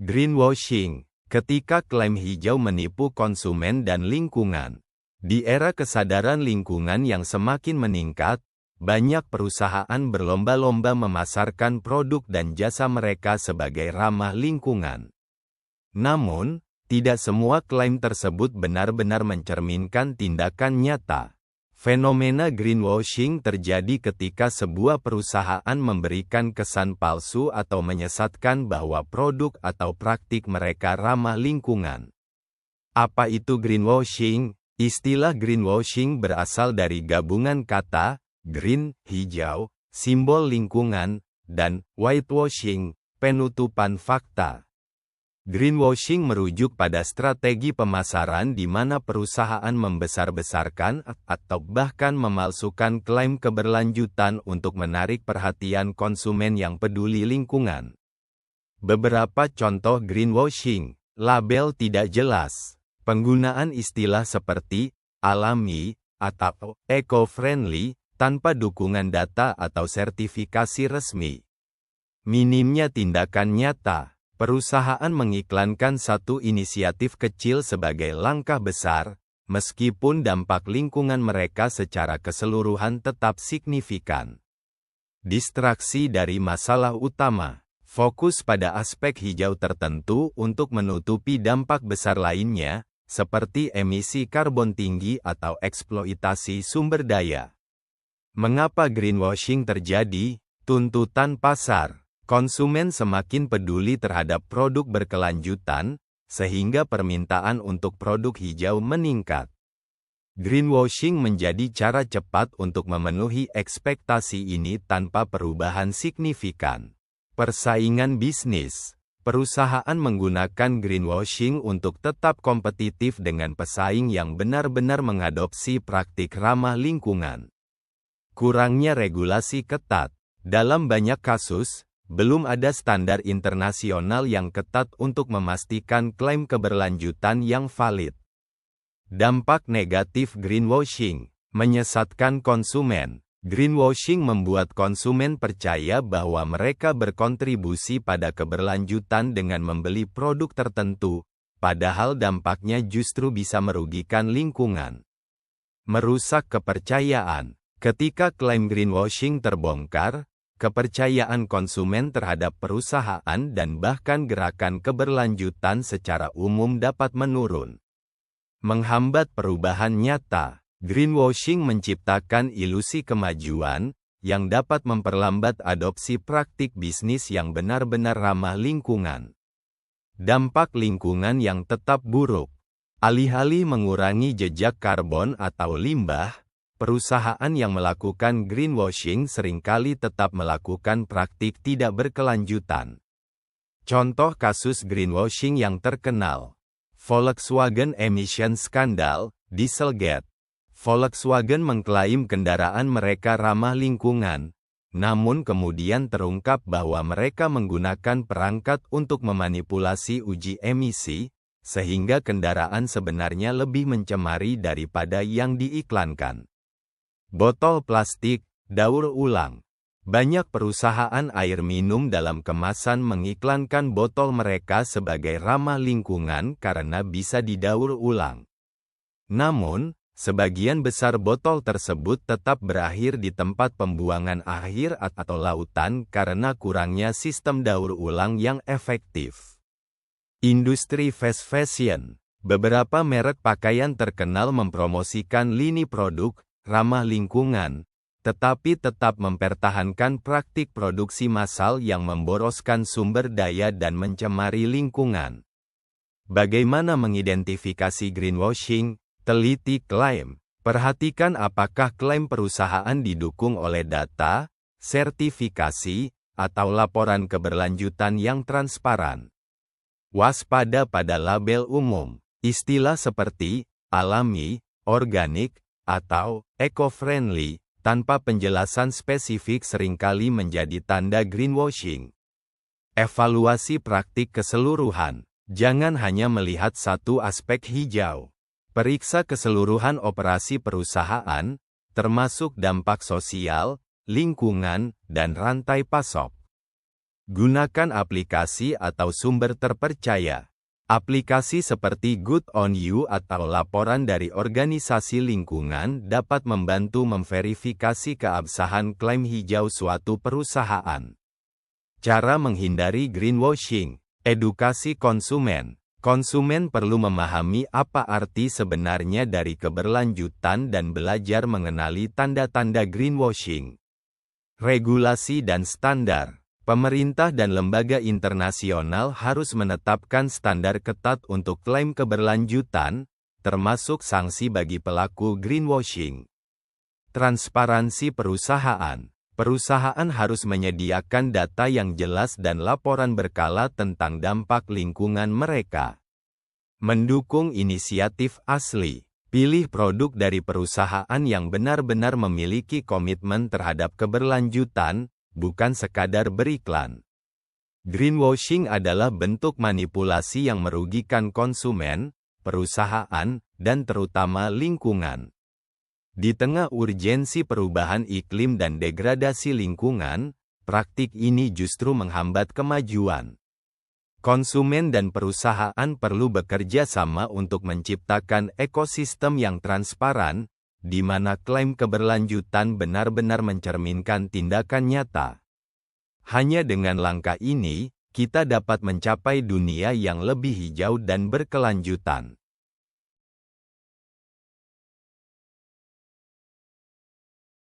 Greenwashing, ketika klaim hijau menipu konsumen dan lingkungan. Di era kesadaran lingkungan yang semakin meningkat, banyak perusahaan berlomba-lomba memasarkan produk dan jasa mereka sebagai ramah lingkungan. Namun, tidak semua klaim tersebut benar-benar mencerminkan tindakan nyata. Fenomena greenwashing terjadi ketika sebuah perusahaan memberikan kesan palsu atau menyesatkan bahwa produk atau praktik mereka ramah lingkungan. Apa itu greenwashing? Istilah greenwashing berasal dari gabungan kata green, hijau, simbol lingkungan, dan whitewashing, penutupan fakta. Greenwashing merujuk pada strategi pemasaran di mana perusahaan membesar-besarkan atau bahkan memalsukan klaim keberlanjutan untuk menarik perhatian konsumen yang peduli lingkungan. Beberapa contoh greenwashing: label tidak jelas, penggunaan istilah seperti alami atau eco-friendly tanpa dukungan data atau sertifikasi resmi. Minimnya tindakan nyata. Perusahaan mengiklankan satu inisiatif kecil sebagai langkah besar, meskipun dampak lingkungan mereka secara keseluruhan tetap signifikan. Distraksi dari masalah utama. Fokus pada aspek hijau tertentu untuk menutupi dampak besar lainnya, seperti emisi karbon tinggi atau eksploitasi sumber daya. Mengapa greenwashing terjadi? Tuntutan pasar. Konsumen semakin peduli terhadap produk berkelanjutan, sehingga permintaan untuk produk hijau meningkat. Greenwashing menjadi cara cepat untuk memenuhi ekspektasi ini tanpa perubahan signifikan. Persaingan bisnis. Perusahaan menggunakan greenwashing untuk tetap kompetitif dengan pesaing yang benar-benar mengadopsi praktik ramah lingkungan. Kurangnya regulasi ketat. Dalam banyak kasus, belum ada standar internasional yang ketat untuk memastikan klaim keberlanjutan yang valid. Dampak negatif greenwashing, menyesatkan konsumen. Greenwashing membuat konsumen percaya bahwa mereka berkontribusi pada keberlanjutan dengan membeli produk tertentu, padahal dampaknya justru bisa merugikan lingkungan. Merusak kepercayaan. Ketika klaim greenwashing terbongkar, kepercayaan konsumen terhadap perusahaan dan bahkan gerakan keberlanjutan secara umum dapat menurun. Menghambat perubahan nyata. Greenwashing menciptakan ilusi kemajuan, yang dapat memperlambat adopsi praktik bisnis yang benar-benar ramah lingkungan. Dampak lingkungan yang tetap buruk. Alih-alih mengurangi jejak karbon atau limbah, perusahaan yang melakukan greenwashing seringkali tetap melakukan praktik tidak berkelanjutan. Contoh kasus greenwashing yang terkenal: Volkswagen emission skandal, Dieselgate. Volkswagen mengklaim kendaraan mereka ramah lingkungan, namun kemudian terungkap bahwa mereka menggunakan perangkat untuk memanipulasi uji emisi, sehingga kendaraan sebenarnya lebih mencemari daripada yang diiklankan. Botol plastik, daur ulang. Banyak perusahaan air minum dalam kemasan mengiklankan botol mereka sebagai ramah lingkungan karena bisa didaur ulang. Namun, sebagian besar botol tersebut tetap berakhir di tempat pembuangan akhir atau lautan karena kurangnya sistem daur ulang yang efektif. Industri fast fashion. Beberapa merek pakaian terkenal mempromosikan lini produk ramah lingkungan, tetapi tetap mempertahankan praktik produksi massal yang memboroskan sumber daya dan mencemari lingkungan. Bagaimana mengidentifikasi greenwashing? Teliti klaim. Perhatikan apakah klaim perusahaan didukung oleh data, sertifikasi, atau laporan keberlanjutan yang transparan. Waspada pada label umum. Istilah seperti alami, organik, atau eco-friendly, tanpa penjelasan spesifik seringkali menjadi tanda greenwashing. Evaluasi praktik keseluruhan. Jangan hanya melihat satu aspek hijau. Periksa keseluruhan operasi perusahaan, termasuk dampak sosial, lingkungan, dan rantai pasok. Gunakan aplikasi atau sumber terpercaya. Aplikasi seperti Good on You atau laporan dari organisasi lingkungan dapat membantu memverifikasi keabsahan klaim hijau suatu perusahaan. Cara menghindari greenwashing. Edukasi konsumen. Konsumen perlu memahami apa arti sebenarnya dari keberlanjutan dan belajar mengenali tanda-tanda greenwashing. Regulasi dan standar. Pemerintah dan lembaga internasional harus menetapkan standar ketat untuk klaim keberlanjutan, termasuk sanksi bagi pelaku greenwashing. Transparansi perusahaan. Perusahaan harus menyediakan data yang jelas dan laporan berkala tentang dampak lingkungan mereka. Mendukung inisiatif asli. Pilih produk dari perusahaan yang benar-benar memiliki komitmen terhadap keberlanjutan, bukan sekadar beriklan. Greenwashing adalah bentuk manipulasi yang merugikan konsumen, perusahaan, dan terutama lingkungan. Di tengah urgensi perubahan iklim dan degradasi lingkungan, praktik ini justru menghambat kemajuan. Konsumen dan perusahaan perlu bekerja sama untuk menciptakan ekosistem yang transparan, di mana klaim keberlanjutan benar-benar mencerminkan tindakan nyata. Hanya dengan langkah ini, kita dapat mencapai dunia yang lebih hijau dan berkelanjutan.